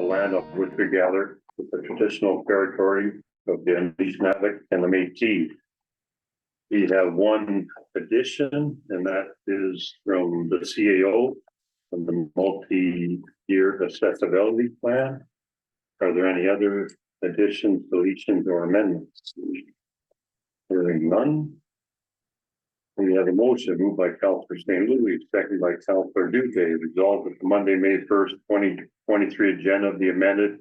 land on which we gather with the traditional territory of the Anishinaabe and the Métis. We have one addition, and that is from the CAO, from the multi-year accessibility plan. Are there any other additions, deletions, or amendments? Hearing none. We have a motion moved by Councillor St. Louis, seconded by Councillor Dubé, resolved that the Monday, May 1st, 2023 agenda be amended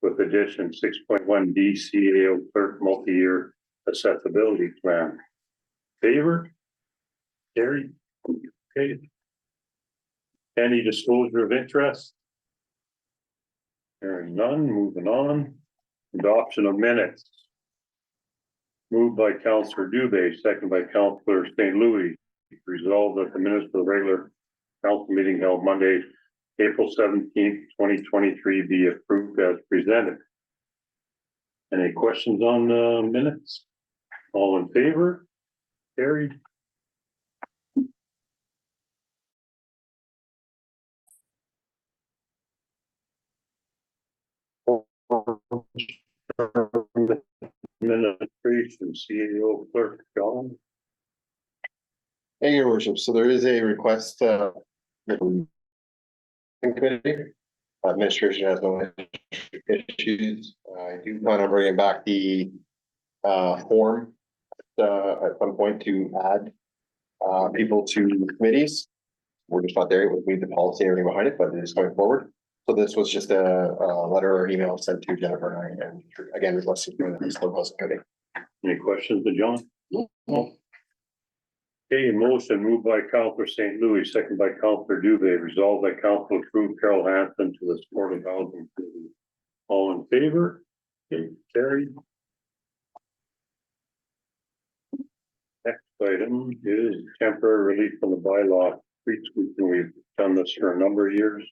with addition 6.1 D CAO clerk multi-year accessibility plan. Favor? Carried. Okay. Any disclosure of interest? Hearing none, moving on. Adoption of minutes. Moved by Councillor Dubé, second by Councillor St. Louis. Resolved that the minutes of the regular council meeting held Monday, April 17th, 2023 be approved as presented. Any questions on the minutes? All in favor? Carried. Administration CEO Clerk John. Thank you, Your Worship. So there is a request committee. Administration has no issues. I do plan on bringing back the form at some point to add people to committees. We're just not there with the policy and everything behind it, but it is going forward. So this was just a letter or email sent to Jennifer and I, and again requesting to the Housing Committee. Any questions to John? No. Okay, motion moved by Councillor St. Louis, second by Councillor Dubé, resolved that council approve Carol Hanson to the supportive housing committee. All in favor? Okay, carried. Next item is temporary relief from the bylaw street sweeping. We've done this for a number of years.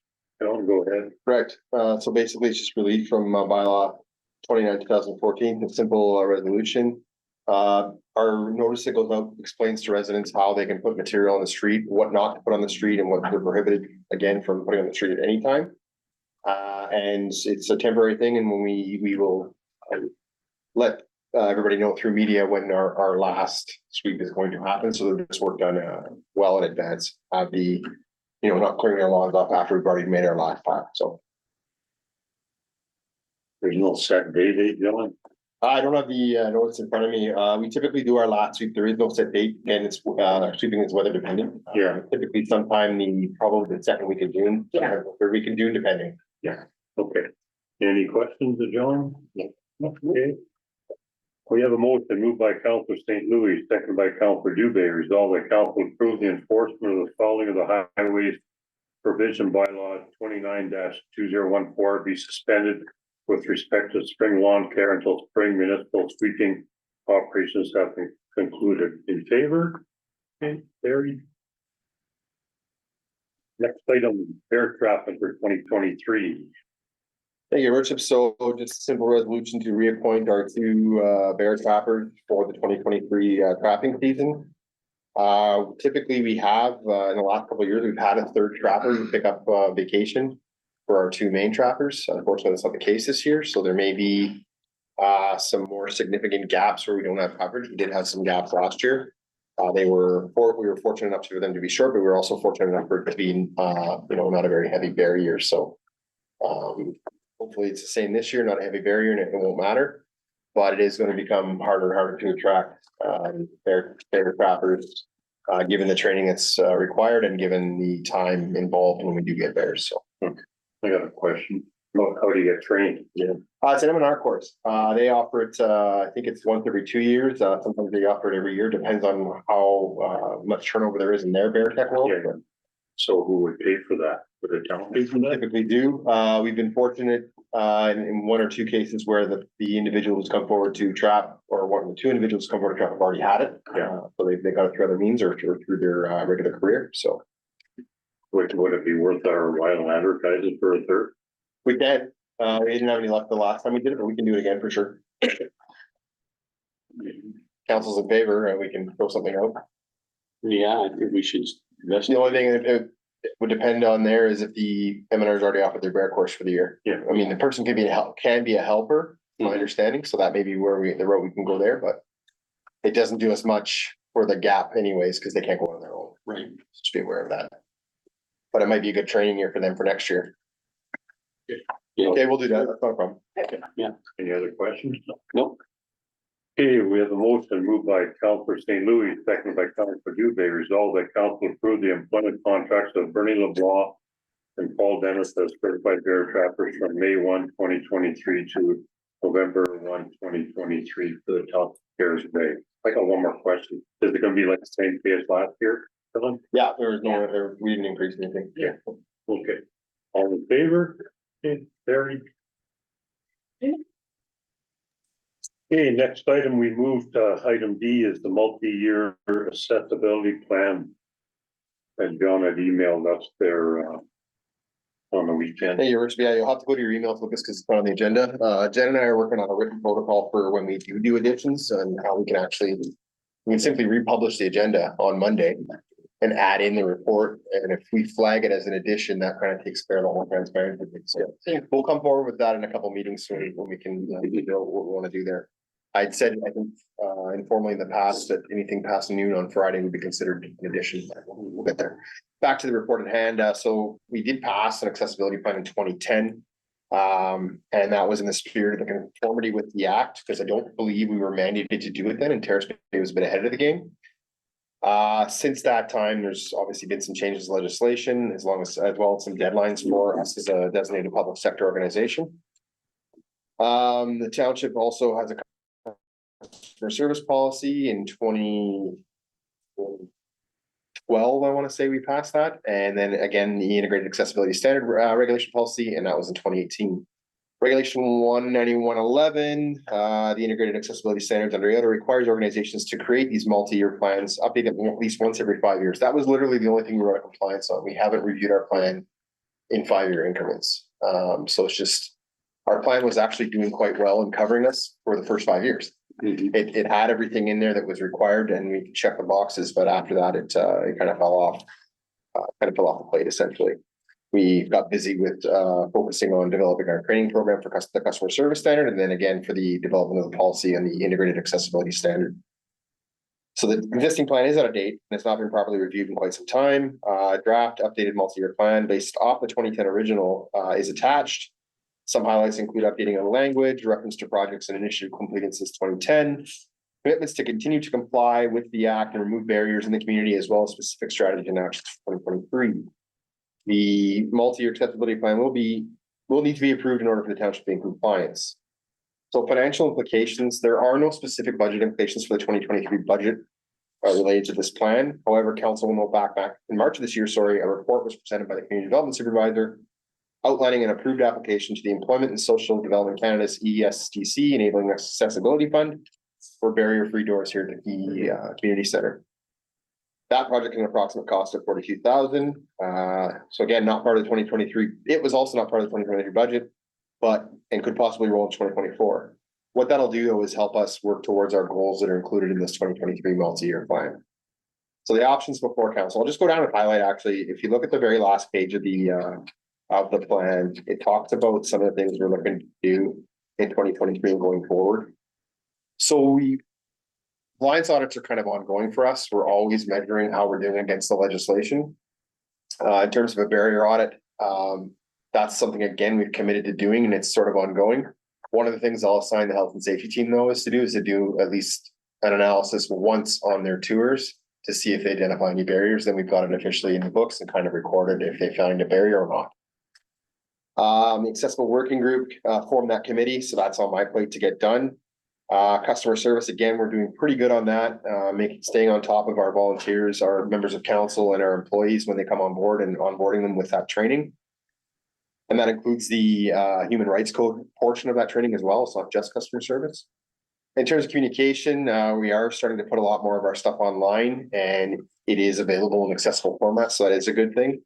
Go ahead. Correct. So basically it's just relief from bylaw 29/2014, a simple resolution. Our notice that goes out explains to residents how they can put material on the street, what not to put on the street, and what they're prohibited again from putting on the street at any time. And it's a temporary thing, and when we will let everybody know through media when our last sweep is going to happen, so that this work done well in advance. The not clearing our lawns off after we've already made our last pack. So there's no set date, John. I don't have the notice in front of me. We typically do our lot sweep. There is no set date, and it's our sweeping is weather dependent. Yeah. Typically sometime probably the second week of June. Yeah. Third week of June, depending. Yeah. Okay. Any questions to John? No. Okay. We have a motion moved by Councillor St. Louis, second by Councillor Dubé, resolved that council approve the enforcement of the following of the highways provision bylaw 29-2014 be suspended with respect to spring lawn care until spring municipal sweeping operations have been concluded. In favor? Okay, carried. Next item, fair traffic for 2023. Thank you, Richard. So just a simple resolution to reappoint our two bear trappers for the 2023 trapping season. Typically we have in the last couple of years, we've had a third trapper who pick up vacation for our two main trappers. Unfortunately, that's not the case this year. So there may be some more significant gaps where we don't have coverage. We did have some gaps last year. We were fortunate enough for them to be short, but we were also fortunate enough for it to be not a very heavy bear year. So hopefully it's the same this year, not a heavy barrier, and it won't matter, but it is going to become harder and harder to attract bear trappers, given the training that's required and given the time involved when we do get bears. So I got a question. How do you get trained? yeah, it's an M&R course. They offer it. I think it's once every 2 years. Sometimes they offer it every year. Depends on how much turnover there is in their bear tech world. Yeah. So who would pay for that? Would the town pay for that? Typically do. We've been fortunate in one or two cases where the individual who's come forward to trap, or one of the two individuals come forward to trap have already had it. Yeah. So they got it through other means or through their regular career. So Would it be worth our while advertising for a third? we can. We didn't have any luck the last time we did it, but we can do it again for sure. Council's in favor, and we can throw something out. Yeah, I think we should. The only thing, would depend on there is if the MNR is already offered their bear course for the year. Yeah. I mean, the person can be a helper, my Mhm. understanding, so that may be the road we can go there, but it doesn't do us much for the gap anyways, because they can't go on their own. Right. Just be aware of that. But it might be a good training year for them for next year. Yeah. Okay, we'll do that. That's not a problem. Yeah. Any other questions? Nope. Okay, we have a motion moved by Councilor St. Louis, seconded by Councilor Dubé, resolved that council approve the employment contracts of Bernie LeBlanc and Paul Dennis as certified bear trappers from May 1, 2023 to November 1, 2023 for the top Terrace Bay. I got one more question. Is it gonna be like the same pay as last year, Dylan? Yeah, we didn't increase anything. Yeah. Okay. All in favor? Okay, carried. Okay, next item, we moved, item D is the multi-year accessibility plan. And John had emailed us there, on the weekend. Hey, you'll have to go to your email, Lucas, because it's not on the agenda. Jen and I are working on a written protocol for when we do additions and how we can simply republish the agenda on Monday and add in the report. And if we flag it as an addition, that kind of takes care of the whole transparency. So we'll come forward with that in a couple meetings when we can, what we want to do there. I'd said, I think, informally in the past that anything past noon on Friday would be considered an addition. We'll get there. Back to the report at hand. So we did pass an accessibility plan in 2010. And that was in the spirit of the conformity with the act, because I don't believe we were mandated to do it then, and Terrace Bay was a bit ahead of the game. Since that time, there's obviously been some changes in legislation, as well as some deadlines for us as a designated public sector organization. The township also has a customer service policy in 2012, I want to say we passed that. And then again, the integrated accessibility standard regulation policy, and that was in 2018. Regulation 19111, the integrated accessibility standards under other requires organizations to create these multi-year plans, update them at least once every 5 years. That was literally the only thing we were out of compliance on. We haven't reviewed our plan in 5-year increments. So it's just, our plan was actually doing quite well in covering us for the first 5 years. It had everything in there that was required, and we could check the boxes, but after that, it kind of fell off the plate essentially. We got busy with focusing on developing our training program for the customer service standard, and then again for the development of the policy and the integrated accessibility standard. So the existing plan is out of date and it's not been properly reviewed in quite some time. Draft updated multi-year plan based off the 2010 original is attached. Some highlights include updating of the language, reference to projects and initiative completed since 2010, commitments to continue to comply with the act and remove barriers in the community, as well as specific strategies and actions for 2023. The multi-year accessibility plan will need to be approved in order for the township to be in compliance. So financial implications, there are no specific budget implications for the 2023 budget related to this plan. However, council will note back in March of this year, a report was presented by the community development supervisor outlining an approved application to the Employment and Social Development Canada's ESDC Enabling Accessibility Fund for barrier-free doors here at the community center. That project had an approximate cost of $42,000. So again, not part of the 2023. It was also not part of the 2023 budget, and could possibly roll in 2024. What that'll do though is help us work towards our goals that are included in this 2023 multi-year plan. So the options before council, I'll just go down and highlight actually, if you look at the very last page of the plan, it talks about some of the things we're looking to do in 2023 and going forward. So compliance audits are kind of ongoing for us. We're always measuring how we're doing against the legislation. In terms of a barrier audit, that's something, again, we've committed to doing, and it's sort of ongoing. One of the things I'll assign the health and safety team, though, is to do at least an analysis once on their tours to see if they identify any barriers. Then we've got it officially in the books and kind of recorded if they found a barrier or not. The accessible working group formed that committee, so that's on my plate to get done. Customer service, again, we're doing pretty good on that, staying on top of our volunteers, our members of council, and our employees when they come on board, and onboarding them with that training. And that includes the human rights code portion of that training as well. It's not just customer service. In terms of communication, we are starting to put a lot more of our stuff online, and it is available in accessible format, so that is a good thing.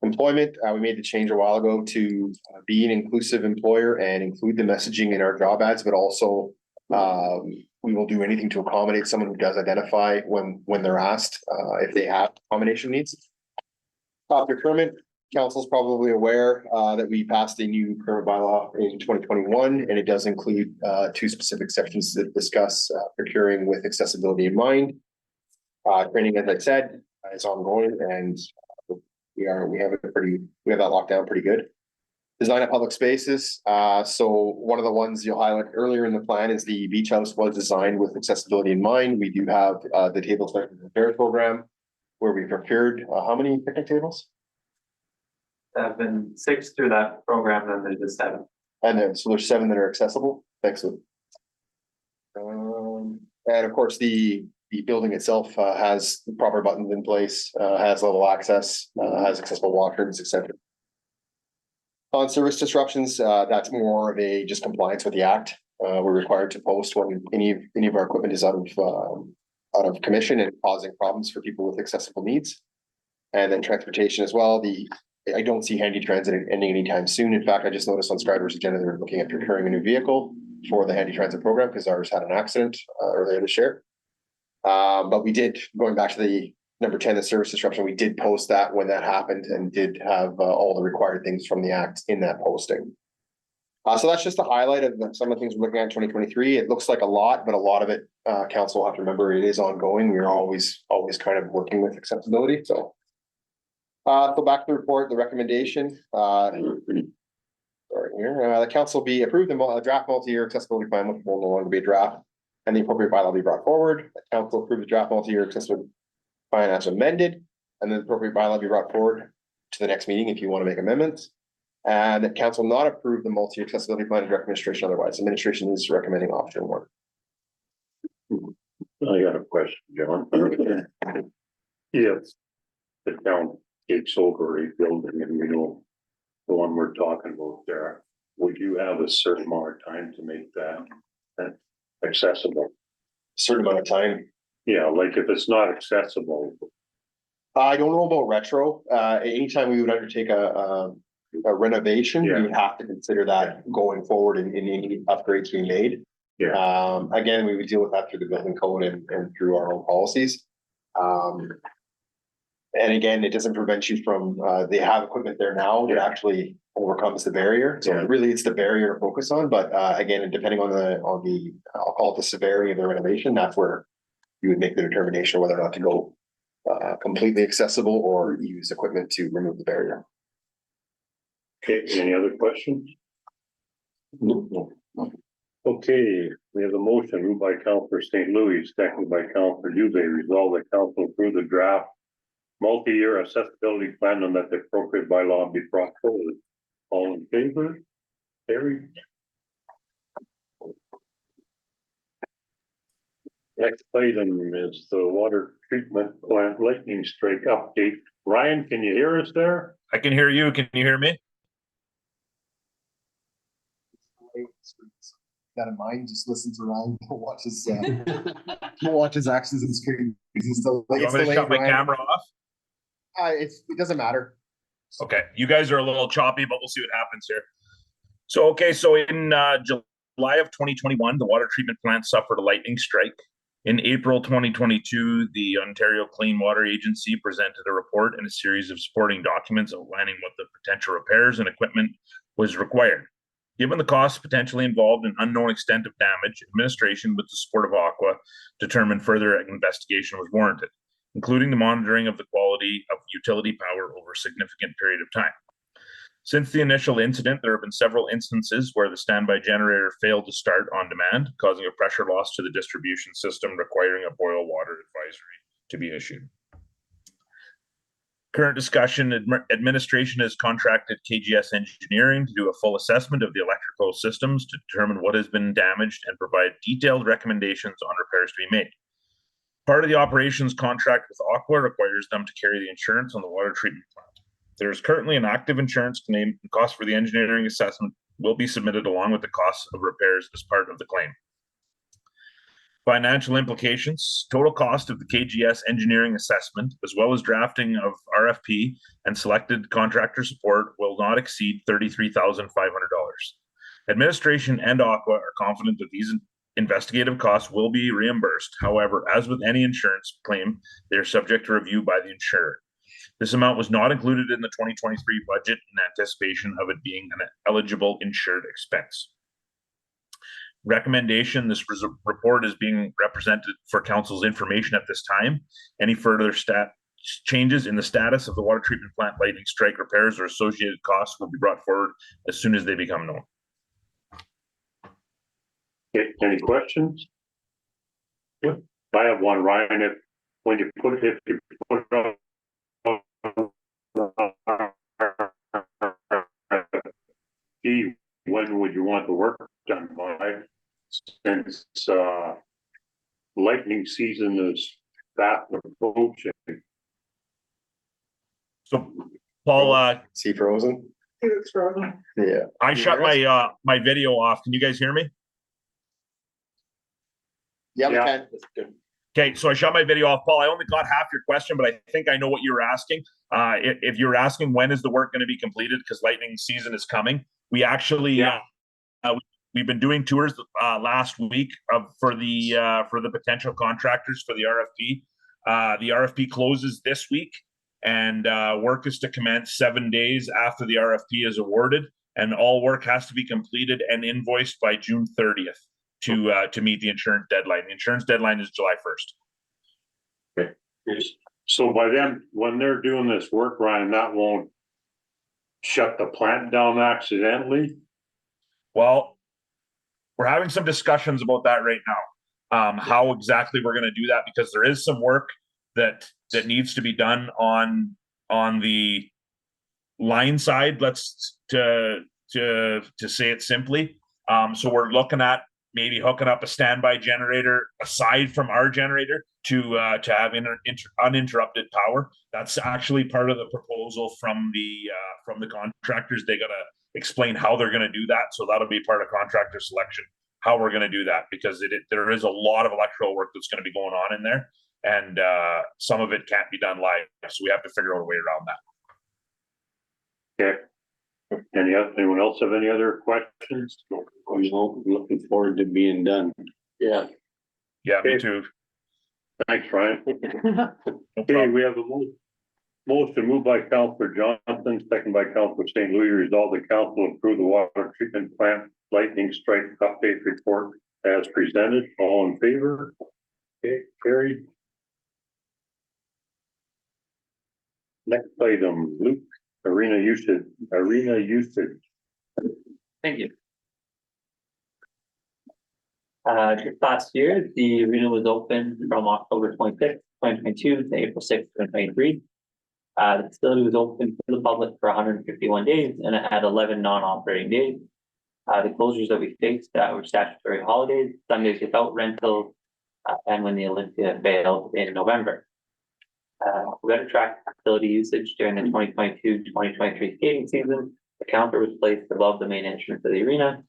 Employment, we made the change a while ago to be an inclusive employer and include the messaging in our job ads, but also we will do anything to accommodate someone who does identify when they're asked if they have accommodation needs. Procurement, council's probably aware that we passed a new procurement bylaw in 2021, and it does include two specific sections that discuss procuring with accessibility in mind. Training, as I said, is ongoing, and we have that locked down pretty good. Design of public spaces. So one of the ones you'll highlight earlier in the plan is the beach house was designed with accessibility in mind. We do have the table sections repair program where we procured how many picnic tables? There have been 6 through that program, and there's just 7. And then, so there's 7 that are accessible. Excellent. And of course, the building itself has the proper buttons in place, has level access, has accessible washrooms, etc. On service disruptions, that's more of a just compliance with the act. We're required to post when any of our equipment is out of commission and causing problems for people with accessible needs. And then transportation as well. I don't see handy transit ending anytime soon. In fact, I just noticed on Scriber's agenda, they're looking at procuring a new vehicle for the handy transit program because ours had an accident earlier this year. But we did, going back to the number 10, the service disruption, we did post that when that happened and did have all the required things from the act in that posting. So that's just a highlight of some of the things we're looking at in 2023. It looks like a lot, but a lot of it, council will have to remember it is ongoing. We're always kind of working with accessibility. So back to the report, the recommendation. The council be approved the draft multi-year accessibility plan, which will no longer be a draft, and the appropriate bylaw be brought forward. The council approve the draft multi-year accessibility plan as amended, and then the appropriate bylaw be brought forward to the next meeting if you want to make amendments. And the council not approve the multi-year accessibility plan and direct administration otherwise. Administration is recommending option 1. I got a question, John. If the town takes over a building and you know the one we're talking about there, would you have a certain amount of time to make that accessible? Certain amount of time. Yeah, like if it's not accessible. I don't know about retro. Anytime we would undertake a renovation, Yeah. we would have to consider that going forward in any upgrades we made. Yeah. Again, we would deal with that through the building code and through our own policies. And again, it doesn't prevent you from, they have equipment there now that actually overcomes the barrier. So really it's the barrier to focus on, but again, depending on the, I'll call it the severity of the renovation, that's where you would make the determination whether or not to go completely accessible or use equipment to remove the barrier. Okay, any other questions? No. Okay, we have a motion moved by Councilor St. Louis, seconded by Councilor Dubé. Resolve that council approve the draft multi-year accessibility plan and that the appropriate bylaw be brought forward. All in favor? Carried. Next item is the water treatment plant lightning strike update. Ryan, can you hear us there? I can hear you. Can you hear me? That in mind, just listen to Ryan, don't watch his actions and screen. You want me to shut my camera off? It doesn't matter. Okay, you guys are a little choppy, but we'll see what happens here. So in July of 2021, the water treatment plant suffered a lightning strike. In April 2022, the Ontario Clean Water Agency presented a report and a series of supporting documents outlining what the potential repairs and equipment was required. Given the costs potentially involved and unknown extent of damage, administration, with the support of Aqua, determined further investigation was warranted, including the monitoring of the quality of utility power over a significant period of time. Since the initial incident, there have been several instances where the standby generator failed to start on demand, causing a pressure loss to the distribution system, requiring a boil water advisory to be issued. Current discussion, administration has contracted KGS Engineering to do a full assessment of the electrical systems to determine what has been damaged and provide detailed recommendations on repairs to be made. Part of the operations contract with Aqua requires them to carry the insurance on the water treatment plant. There is currently an active insurance claim, and cost for the engineering assessment will be submitted along with the costs of repairs as part of the claim. Financial implications: total cost of the KGS engineering assessment, as well as drafting of RFP and selected contractor support, will not exceed $33,500. Administration and Aqua are confident that these investigative costs will be reimbursed. However, as with any insurance claim, they are subject to review by the insurer. This amount was not included in the 2023 budget in anticipation of it being an eligible insured expense. Recommendation, this report is being represented for council's information at this time. Any further changes in the status of the water treatment plant lightning strike repairs or associated costs will be brought forward as soon as they become known. Okay, any questions? I have one, Ryan, if you put it on when would you want the work done by? Since lightning season is fast approaching. So, Paul, See frozen? It's frozen. Yeah. I shut my my video off. Can you guys hear me? Yeah, we Yeah. can. That's good. Okay, so I shut my video off. Paul, I only got half your question, but I think I know what you were asking. If you're asking when is the work going to be completed, because lightning season is coming, we actually we've been doing tours last week for the potential contractors for the RFP. The RFP closes this week, and work is to commence 7 days after the RFP is awarded, and all work has to be completed and invoiced by June 30th. To meet the insurance deadline. The insurance deadline is July 1st. So by then, when they're doing this work, Ryan, that won't shut the plant down accidentally? Well, we're having some discussions about that right now. How exactly we're going to do that, because there is some work that needs to be done on the line side. Let's to say it simply. So we're looking at maybe hooking up a standby generator aside from our generator to have uninterrupted power. That's actually part of the proposal from the contractors. They got to explain how they're going to do that. So that'll be part of contractor selection, how we're going to do that, because there is a lot of electrical work that's going to be going on in there, and some of it can't be done live. So we have to figure out a way around that. Okay. Anyone else have any other questions? Looking forward to being done. Yeah. Yeah, me Okay. too. Thanks, Ryan. No Okay, problem. we have a motion moved by Councilor Johnson, second by Councilor St. Louis, resolve the council approve the water treatment plant lightning strike update report as presented. All in favor? Okay, carried. Next item, Luke, arena usage. Thank you. Just last year, the arena was open from October 25th, 2022 to April 6th, 2023. The facility was open to the public for 151 days, and it had 11 non-operating days. The closures that we faced were statutory holidays, Sundays without rental, and when the Olympia failed in November. We're going to track facility usage during the 2022-2023 skating season. The counter was placed above the main entrance of the arena.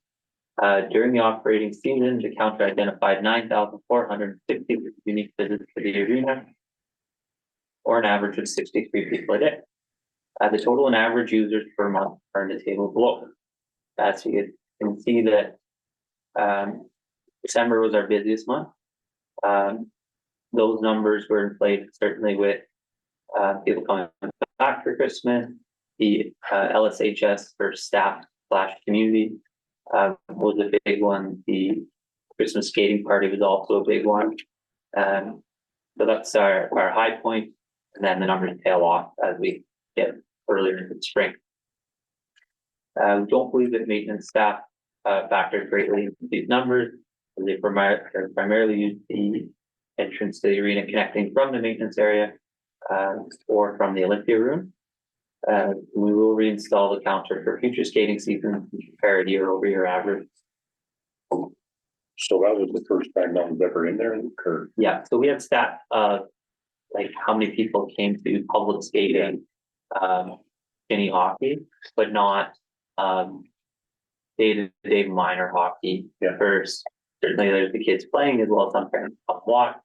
During the operating season, the counter identified 9,460 unique visits to the arena, or an average of 63 people a day. The total and average users per month are in the table below. So you can see that December was our busiest month. Those numbers were inflated certainly with people coming back for Christmas. The LSHS for staff/community was a big one. The Christmas skating party was also a big one. So that's our high point, and then the numbers tail off as we get earlier into the spring. We don't believe that maintenance staff factored greatly into these numbers. They primarily use the entrance to the arena connecting from the maintenance area or from the Olympia room. We will reinstall the counter for future skating seasons and compare a year-over-year average. So that was the first time that was ever in there and occurred. Yeah, so we have stats of like how many people came to public skating, mini hockey, but not day-to-day minor hockey. Yeah. First, certainly there's the kids playing as well as some parents come watch.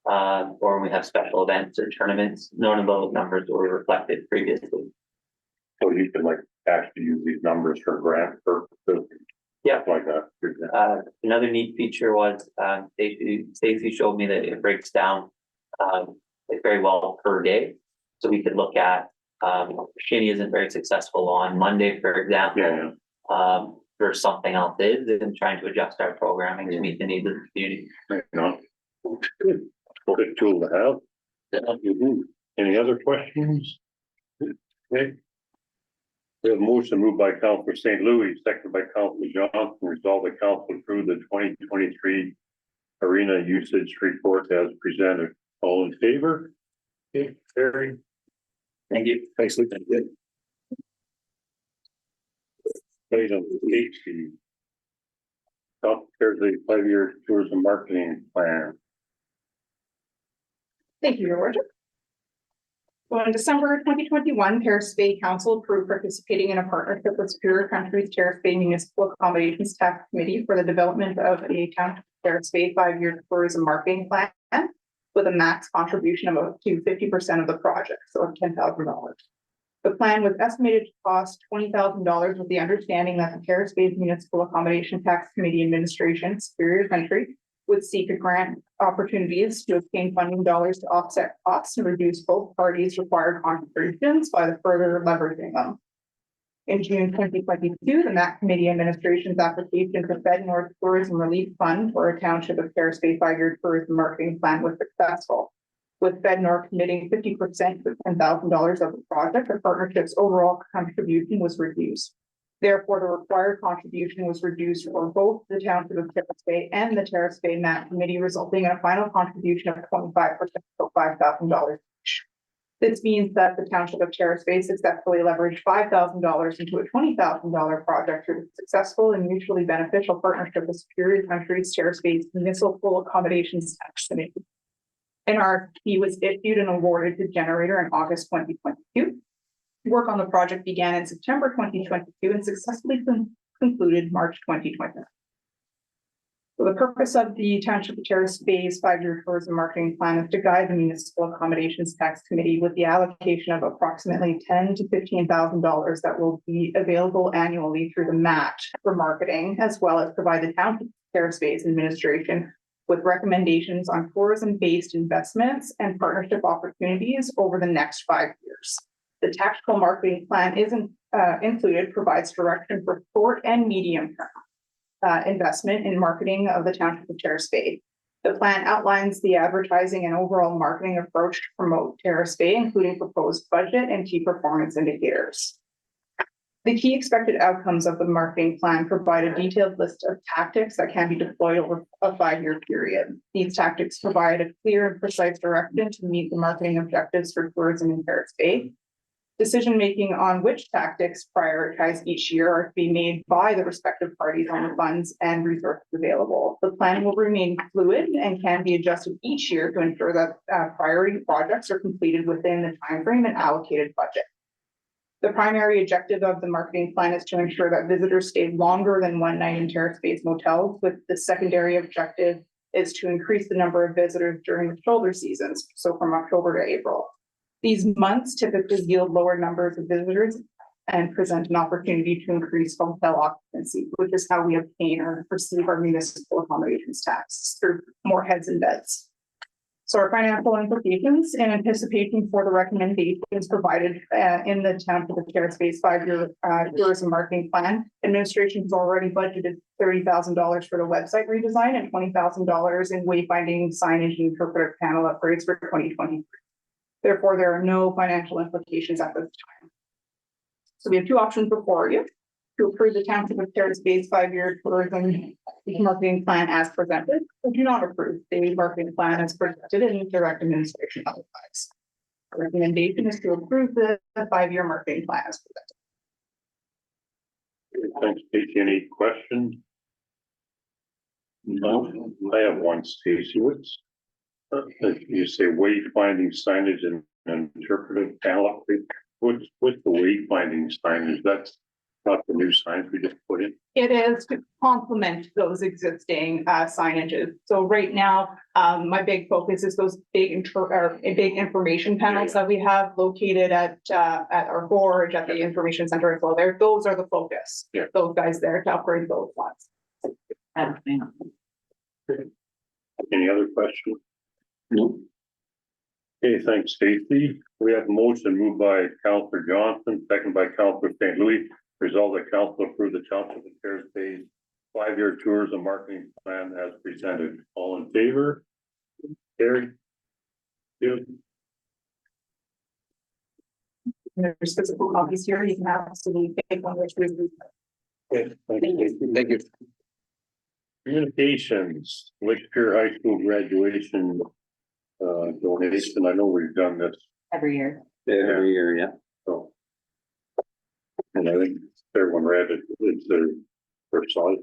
Or when we have special events or tournaments, none of those numbers were reflected previously. So you can like actually use these numbers for grant purposes. Yeah. Like that. Another neat feature was Stacy showed me that it breaks down like very well per day. So we could look at, Shaney isn't very successful on Monday, for example. Yeah, Or something else is, and trying to adjust our programming to meet the needs of the community. you know. Good, good tool to have. Mhm. Any other questions? Okay. We have a motion moved by Councilor St. Louis, seconded by Councilor Johnson, resolve the council approve the 2023 arena usage report as presented. All in favor? Okay, carried. Thank you. Thanks, Luke. Item 8. There's a 5-year tourism marketing plan. Thank you, Your Worship. So in December 2021, Terrace Bay Council approved participating in a partnership with Superior Country's Terrace Bay Municipal Accommodations Tax Committee for the development of a town Terrace Bay 5-year tourism marketing plan with a max contribution of up to 50% of the project, so $10,000. The plan was estimated to cost $20,000 with the understanding that the Terrace Bay Municipal Accommodation Tax Committee Administration, Superior Country, would seek a grant opportunities to obtain funding dollars to offset costs and reduce both parties' required contributions by the further leveraging them. In June 2022, the MAC Committee Administration's application for Fed North Tourism Relief Fund for a township of Terrace Bay 5-year tourism marketing plan was successful. With Fed North committing 50% of $10,000 of the project, the partnership's overall contribution was reduced. Therefore, the required contribution was reduced for both the township of Terrace Bay and the Terrace Bay MAC Committee, resulting in a final contribution of 25%, so $5,000 each. This means that the township of Terrace Bay successfully leveraged $5,000 into a $20,000 project through the successful and mutually beneficial partnership with Superior Country's Terrace Bay's Municipal Accommodations Tax Committee. An RFP was issued and awarded to Generator in August 2022. Work on the project began in September 2022 and successfully concluded March 2020. So the purpose of the Township of Terrace Bay's 5-year tourism marketing plan is to guide the Municipal Accommodations Tax Committee with the allocation of approximately $10,000 to $15,000 that will be available annually through the match for marketing, as well as provide the Township of Terrace Bay's administration with recommendations on tourism-based investments and partnership opportunities over the next 5 years. The tactical marketing plan included provides direction for short and medium term investment in marketing of the Township of Terrace Bay. The plan outlines the advertising and overall marketing approach to promote Terrace Bay, including proposed budget and key performance indicators. The key expected outcomes of the marketing plan provide a detailed list of tactics that can be deployed over a 5-year period. These tactics provide a clear and precise direction to meet the marketing objectives for tourism in Terrace Bay. Decision-making on which tactics prioritize each year are to be made by the respective parties on the funds and resources available. The plan will remain fluid and can be adjusted each year to ensure that priority projects are completed within the timeframe and allocated budget. The primary objective of the marketing plan is to ensure that visitors stay longer than one night in Terrace Bay's motels, with the secondary objective is to increase the number of visitors during the shoulder seasons, so from October to April. These months typically yield lower numbers of visitors and present an opportunity to increase hotel occupancy, which is how we obtain or receive our municipal accommodations tax through more heads and beds. So our financial implications in anticipation for the recommendations provided in the Township of Terrace Bay's 5-year tourism marketing plan, administration has already budgeted $30,000 for the website redesign and $20,000 in wayfinding signage and interpretive panel upgrades for 2023. Therefore, there are no financial implications at this time. So we have two options before you: to approve the Township of Terrace Bay's 5-year tourism marketing plan as presented, or do not approve the marketing plan as presented and direct administration otherwise. The recommendation is to approve the 5-year marketing plan as presented. Thanks, Casey. Any questions? No, I have one, Stacy. What's you say wayfinding signage and interpretive panel upgrade? What's the wayfinding signage? That's not the new signs we just put in. It is to complement those existing signages. So right now, my big focus is those big information panels that we have located at our gorge, at the information center as well. There, those are the focus. Yeah. Those guys there to upgrade those ones. Any other questions? No. Okay, thanks, Stacy. We have a motion moved by Counselor Johnson, second by Counselor St. Louis. Resolved that council approve the Township of Terrace Bay 5-year tourism marketing plan as presented. All in favor? Carried. Good. There's physical copies here. You can absolutely take one, which we. Okay, thank you. Communications, Lake Pier High School graduation donation. I know we've done this, Every year. Every year, yeah. so. And I think everyone read it, it's their first size,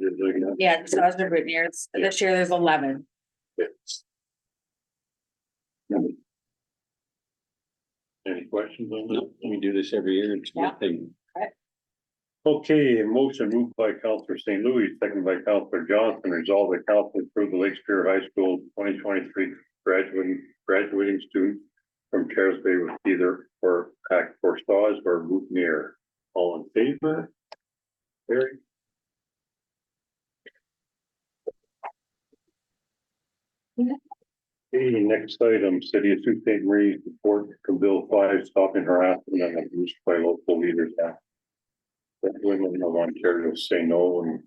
Yeah, so as the good years, this year there's 11. Any questions on that? No, we do this every year. It's a Yeah. good thing. Okay, motion moved by Counselor St. Louis, second by Counselor Johnson, resolve that council approve the Lake Superior High School 2023 graduating student from Terrace Bay with either or act for stars or boutonniere. All in favor? Carried. Okay, next item, City of Sault Ste. Marie support for Bill 5, stopping harassment and abuse by local leaders act. That women of Ontario say no, and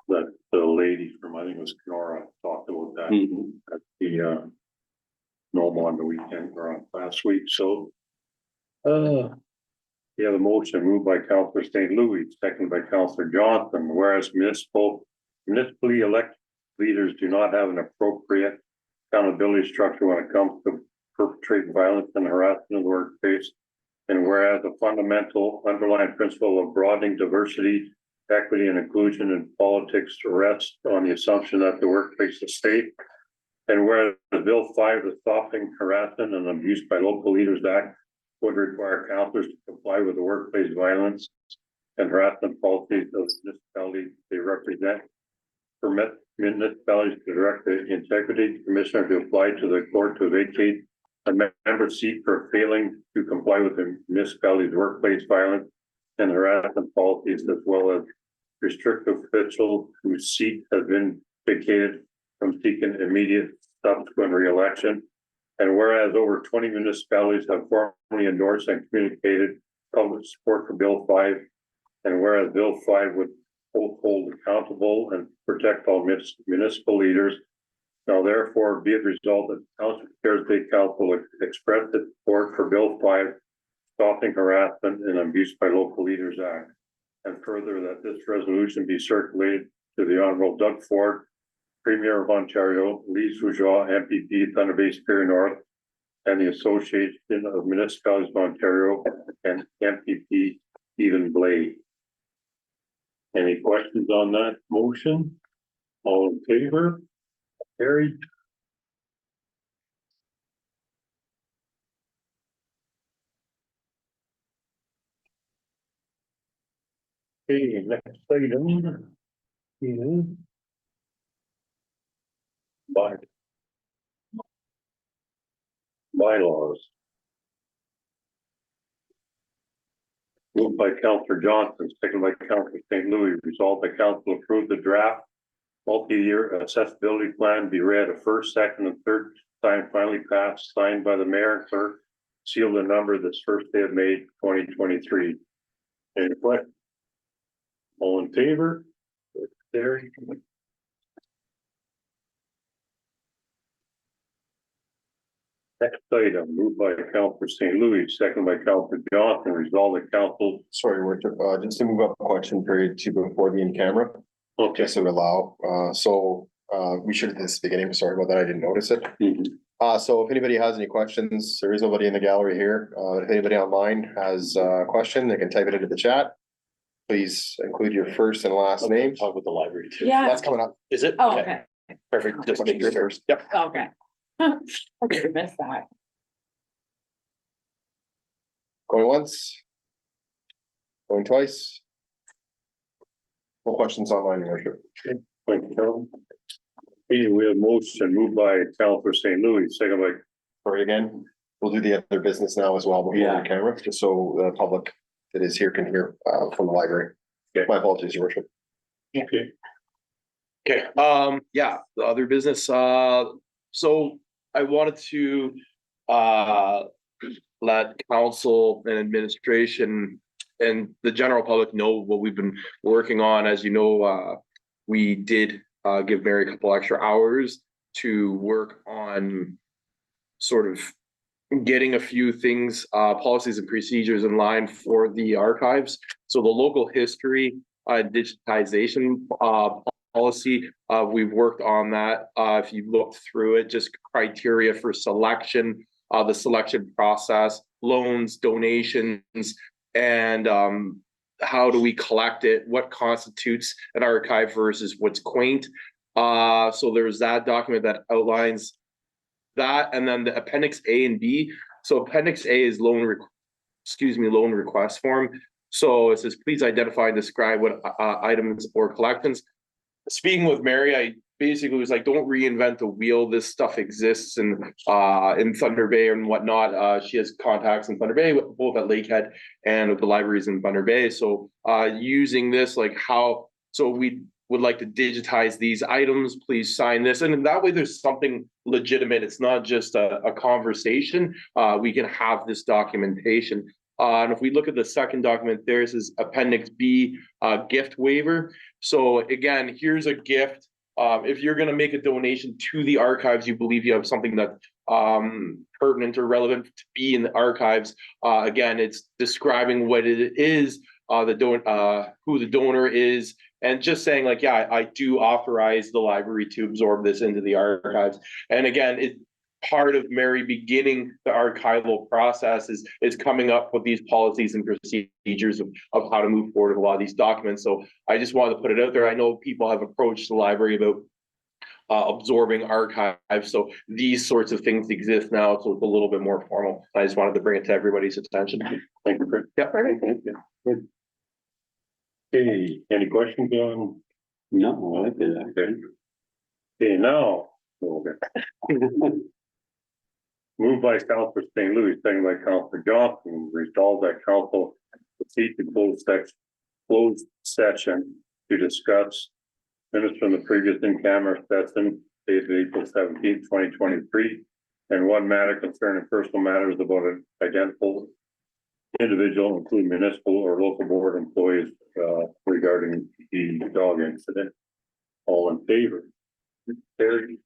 that the lady from, I think it was Kenora, talked about that at the normal on the weekend or on last week, so. Yeah, the motion moved by Counselor St. Louis, seconded by Counselor Johnson, whereas municipally elected leaders do not have an appropriate accountability structure when it comes to perpetrating violence and harassment in the workplace. And whereas a fundamental underlying principle of broadening diversity, equity, and inclusion in politics rests on the assumption that the workplace is safe. And whereas the Bill 5, the Stopping Harassment and Abuse by Local Leaders Act, would require counselors to comply with the workplace violence and harassment policies of the municipality they represent. Permit municipalities to direct the integrity commissioner to apply to the court to vacate a member seat for failing to comply with the municipality's workplace violence and harassment policies, as well as restrict officials whose seat has been vacated from seeking immediate subsequent re-election. And whereas over 20 municipalities have formally endorsed and communicated public support for Bill 5, and whereas Bill 5 would hold accountable and protect all municipal leaders, now therefore be it resolved that the Township of Terrace Bay Council expressed its support for Bill 5, Stopping Harassment and Abuse by Local Leaders Act. And further, that this resolution be circulated to the Honorable Doug Ford, Premier of Ontario, Lee Soujean, MPP, Thunder Bay Superior North, and the Association of Municipalities of Ontario, and MPP Stephen Blade. Any questions on that motion? All in favor? Carried. Okay, next item is bylaws. Moved by Counselor Johnson, second by Counselor St. Louis, resolved that council approve the draft multi-year accessibility plan be read a first, second, and third time finally passed, signed by the mayor and clerk, sealed and numbered this first day of May 2023. Any questions? All in favor? There. Next item, moved by Counselor St. Louis, second by Counselor Johnson, resolved that council. Sorry, Richard, just to move up question period to before the in-camera, Okay, just to allow, we should have this beginning, sorry about that, I didn't notice it. So if anybody has any questions, there is nobody in the gallery here, if anybody online has a question, they can type it into the chat. Please include your first and last name. Talk with the library too. Yeah. That's coming up. Is it? Oh, okay. Perfect, just make sure first. Yep. Okay. Okay, missed that. Going once. Going twice. No questions online, Your Worship. thank you, Carol. Okay, we have motion moved by Counselor St. Louis, second by Sorry again, we'll do the other business now as well before Yeah. the camera, just so the public that is here can hear from the library. Okay. My apologies, Your Worship. Okay. Okay, yeah, the other business, so I wanted to let council and administration and the general public know what we've been working on. As you know, we did give Mary a couple extra hours to work on sort of getting a few things, policies and procedures in line for the archives. So the local history digitization policy, we've worked on that. If you look through it, just criteria for selection, the selection process, loans, donations, and how do we collect it? What constitutes an archive versus what's quaint? So there's that document that outlines that, and then the appendix A and B. So appendix A is loan request form. So it says, please identify and describe what items or collections. Speaking with Mary, I basically was like, don't reinvent the wheel. This stuff exists in Thunder Bay and whatnot. She has contacts in Thunder Bay, both at Lakehead and with the libraries in Thunder Bay. So using this, like how, so we would like to digitize these items, please sign this. And in that way, there's something legitimate. It's not just a conversation. We can have this documentation. And if we look at the second document, there's this appendix B, gift waiver. So again, here's a gift. If you're going to make a donation to the archives, you believe you have something that's pertinent or relevant to be in the archives. Again, it's describing what it is, who the donor is, and just saying like, yeah, I do authorize the library to absorb this into the archives. And again, it's part of Mary beginning the archival process is coming up with these policies and procedures of how to move forward with a lot of these documents. So I just wanted to put it out there. I know people have approached the library about absorbing archives. So these sorts of things exist now. So it's a little bit more formal. I just wanted to bring it to everybody's attention. Thank you, Chris. Yeah. Perfect. Thank you. Good. Okay, any questions on? No, I like it. Okay. Okay, now. Moved by Councilor St. Louis, second by Councilor Johnson, resolved that council proceed to closed session to discuss minutes from the previous in-camera session dated April 17th, 2023, and one matter concerning personal matters about an identical individual, including municipal or local board employees, regarding the dog incident. All in favor? Carried.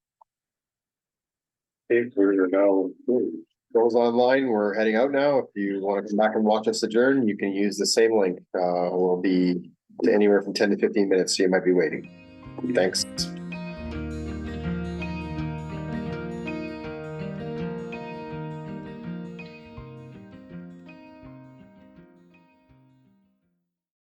Okay, we're now closed. Those online, we're heading out now. If you want to come back and watch us adjourn, you can use the same link. We'll be anywhere from 10 to 15 minutes, so you might be waiting. Thanks.